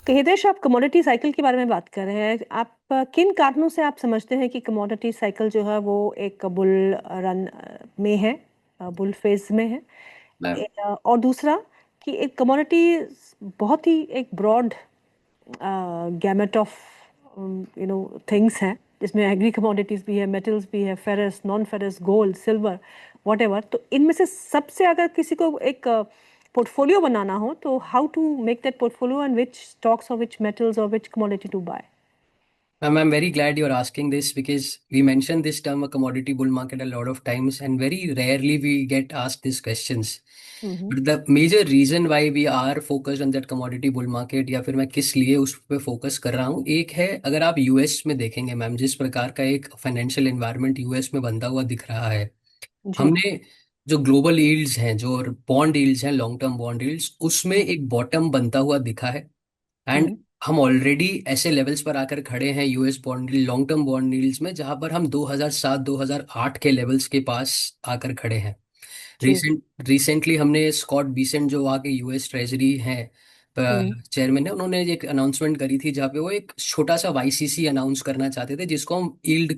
तो हितेश, आप commodity cycle के बारे में बात कर रहे हैं। आप किन कारणों से आप समझते हैं कि कमोडिटी साइकिल जो है वो एक बुल रन में है, बुल फेज में है। मैम। और दूसरा कि एक कमोडिटी बहुत ही एक ब्रॉड गैमेट ऑफ थिंग्स हैं, जिसमें एग्री कमोडिटीज भी है, मेटल्स भी है, ferrous, non ferrous, gold, silver, what. तो इनमें से सबसे अगर किसी को एक पोर्टफोलियो बनाना हो तो how to make that portfolio and which stocks और विच मेटल्स और which commodity to buy? Ma'am, I'm very glad you're asking this because we mentioned this term, a commodity bull market, a lot of times, and very rarely we get asked these questions. Hmm. But the major reason why we are focused on that commodity bull market या फिर मैं किस लिए उस पे focus कर रहा हूँ, एक है, अगर आप यूएस में देखेंगे मैम, जिस प्रकार का एक फाइनेंशियल एनवायरनमेंट यूएस में बनता हुआ दिख रहा है। जी। हमने जो ग्लोबल यील्ड्स हैं, जो बॉन्ड यील्ड्स हैं, लॉन्ग टर्म बॉन्ड यील्ड्स, उसमें हम्म। एक बॉटम बनता हुआ दिखा है। एंड हम्म। हम ऑलरेडी ऐसे लेवल्स पर आकर खड़े हैं US bond long term bond yields में, जहां पर हम 2007-2008 के लेवल्स के पास आकर खड़े हैं। जी। रिसेंटली हमने स्कॉट बीसेंट, जो वहाँ के यूएस ट्रेजरी हैं हम्म। चेयरमैन है, उन्होंने एक अनाउंसमेंट करी थी जहाँ पे वो एक छोटा सा वाईसीसी अनाउंस करना चाहते थे, जिसको हम ईल्ड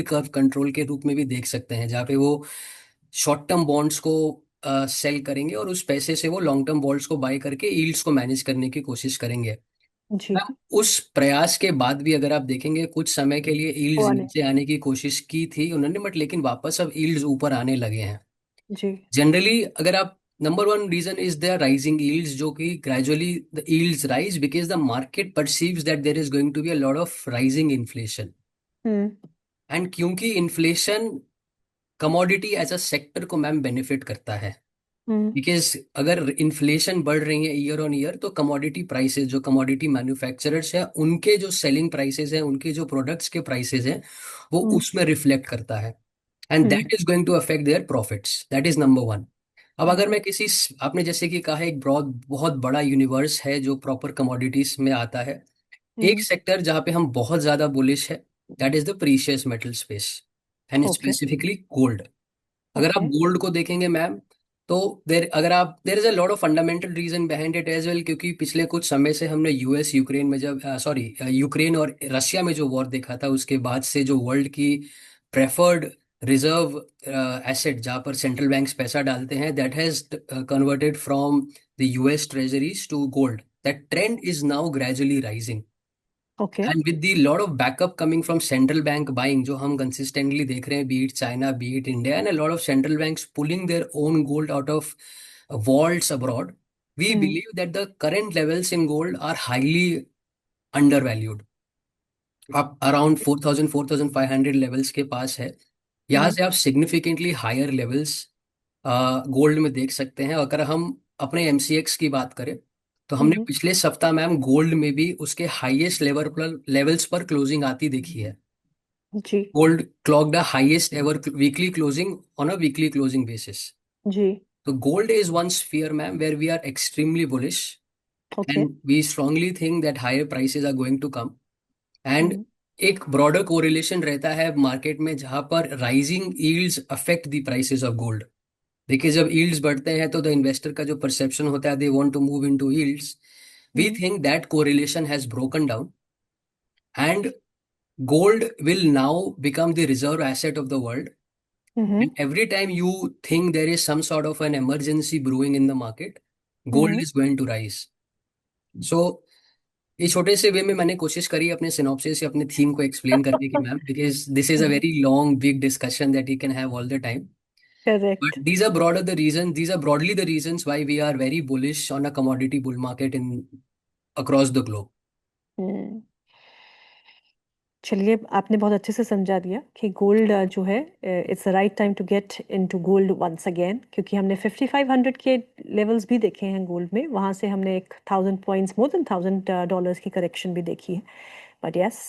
कर्व कंट्रोल के रूप में भी देख सकते हैं, जहाँ पे वो शॉर्ट टर्म बॉन्ड्स को सेल करेंगे और उस पैसे से वो लॉन्ग टर्म बॉन्ड्स को बाय करके यील्ड्स को मैनेज करने की कोशिश करेंगे। जी। मैम, उस प्रयास के बाद भी अगर आप देखेंगे, कुछ समय के लिए यील्ड्स हुआ नहीं। नीचे आने की कोशिश की थी उन्होंने, बट लेकिन वापस अब यील्ड्स ऊपर आने लगे हैं। जी। जनरली अगर आप, number one reason is the rising yields, जो कि gradually the yields rise because the market perceives that there is going to be a lot of rising inflation. Hmm. And क्योंकि inflation commodity as a sector को ma'am benefit करता है, hmm. Because अगर इन्फ्लेशन बढ़ रही है ईयर ऑन ईयर, तो कमोडिटी प्राइसेस, जो कमोडिटी मैन्युफैक्चरर्स हैं, उनके जो सेलिंग प्राइसेस हैं, उनके जो प्रोडक्ट्स के प्राइसेस हैं, वो हम्म। उसमें रिफ्लेक्ट करता है। And hmm. That is going to affect their profits, that is number one. अब अगर हम्म। मैं आपने जैसे कि कहा, एक ब्रॉड बहुत बड़ा यूनिवर्स है जो प्रॉपर कमोडिटीज में आता है। एक हम्म। सेक्टर जहाँ पे हम बहुत ज्यादा बुलिश है, that is the precious metal space, and okay. Specifically gold. अगर आप ओके। गोल्ड को देखेंगे मैम, तो there is a lot of fundamental reason behind it as well, क्योंकि पिछले कुछ समय से हमने यूएस यूक्रेन में जब सॉरी यूक्रेन और रशिया में जो वॉर देखा था, उसके बाद से जो वर्ल्ड की प्रेफर्ड रिजर्व एसेट, जहाँ पर सेंट्रल बैंक्स पैसा डालते हैं, that has converted from the US treasuries to gold. That trend is now gradually rising, okay. And with the lot of backup coming from central bank buying, जो हम consistently देख रहे हैं, be it China, be it India, and a lot of central banks pulling their own gold out of vaults abroad, we hmm. believe that the current levels in gold are highly undervalued. आप around 4,000 4,500 levels के पास है। यहाँ हम्म। से आप significantly higher levels gold में देख सकते हैं। अगर हम अपने एमसीएक्स की बात करें, तो हमने हम्म। पिछले सप्ताह मैम गोल्ड में भी उसके हाईएस्ट लेवल्स पर क्लोजिंग आती देखी है। जी। Gold clocked the highest ever weekly closing on a weekly closing basis. जी। तो gold is one sphere, ma'am, where we are extremely bullish, okay. and we strongly think that higher prices are going to come. And हम्म। एक broader correlation रहता है market में, जहां पर rising yields affect the prices of gold. देखिए, जब yields बढ़ते हैं तो द इन्वेस्टर का जो परसेप्शन होता है, they want to move into yields. We hmm. Think that correlation has broken down, and gold will now become the reserve asset of the world. Hmm. And every time you think there is some sort of an emergency brewing in the market, gold hmm. is going to rise. सो इस छोटे से वे में मैंने कोशिश करी अपने synopsis या अपने थीम को एक्सप्लेन करने की ma'am, because this is a very long big discussion that you can have all the time. But correct. these are broadly the reasons why we are very bullish on a commodity bull market in across the globe. हम्म। चलिए, आपने बहुत अच्छे से समझा दिया कि gold जो है, it's the right time to get into gold once again, क्योंकि हमने 5500 के लेवल्स भी देखे हैं गोल्ड में। वहाँ से हमने एक 1000 पॉइंट्स, मोर देन $1000 की करेक्शन भी देखी है। But yes,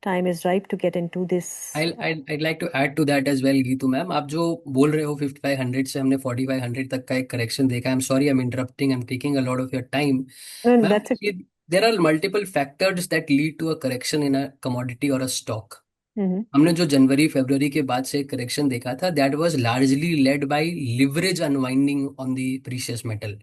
time is right to get into this. I'd like to add to that as well, Geetu ma'am. आप जो बोल रहे हो 5500 से हमने 4500 तक का एक करेक्शन देखा है, I am sorry, I am interrupting, I am taking a lot of your time. Ma'am, that's ये there are multiple factors that lead to a correction in a commodity और अ स्टॉक। इट। हमने जो जनवरी फरवरी के बाद से correction देखा था, that was largely led by leverage unwinding on the precious metal.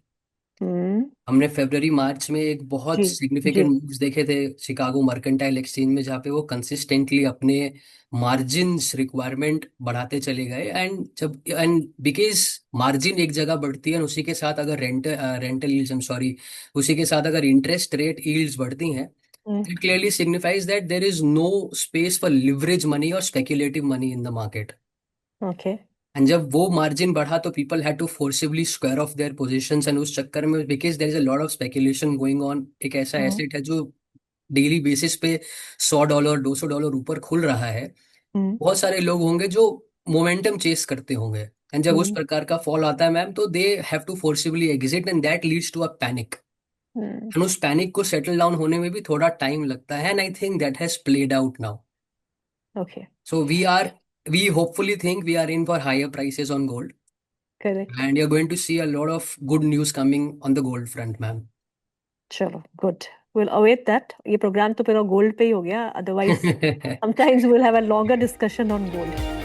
Hmm. हमने फरवरी मार्च में एक बहुत जी। जी। सिग्निफिकेंट मूव्स देखे थे शिकागो मर्केंटाइल एक्सचेंज में, जहाँ पे वो कंसिस्टेंटली अपने मार्जिन्स रिक्वायरमेंट बढ़ाते चले गए। एंड बिकॉज मार्जिन एक जगह बढ़ती है, और उसी के साथ अगर rental yields, I am sorry, उसी के साथ अगर इंटरेस्ट रेट यील्ड्स बढ़ती हैं, hmm. It clearly signifies that there is no space for leverage money और speculative money in the market. Okay. And जब वो मार्जिन बढ़ा तो people had to forcibly square off their positions, and उस चक्कर में because there is a lot of speculation going on, एक ऐसा हम्म। एसेट है जो डेली बेसिस पे $100 $200 ऊपर खुल रहा है। हम्म। बहुत सारे लोग होंगे जो मोमेंटम चेस करते होंगे, एंड जब उस हम्म। प्रकार का फॉल आता है मैम, तो they have to forcibly exit, and that leads to a panic. Hmm. And उस पैनिक को सेटल डाउन होने में भी थोड़ा टाइम लगता है, and I think that has played out now. Okay. So we hopefully think we are in for higher prices on gold, correct. and you're going to see a lot of good news coming on the gold front, ma'am. चलो, good. Will await that. ये programme तो फिर gold पे ही हो गया, otherwise sometimes will have a longer discussion on gold.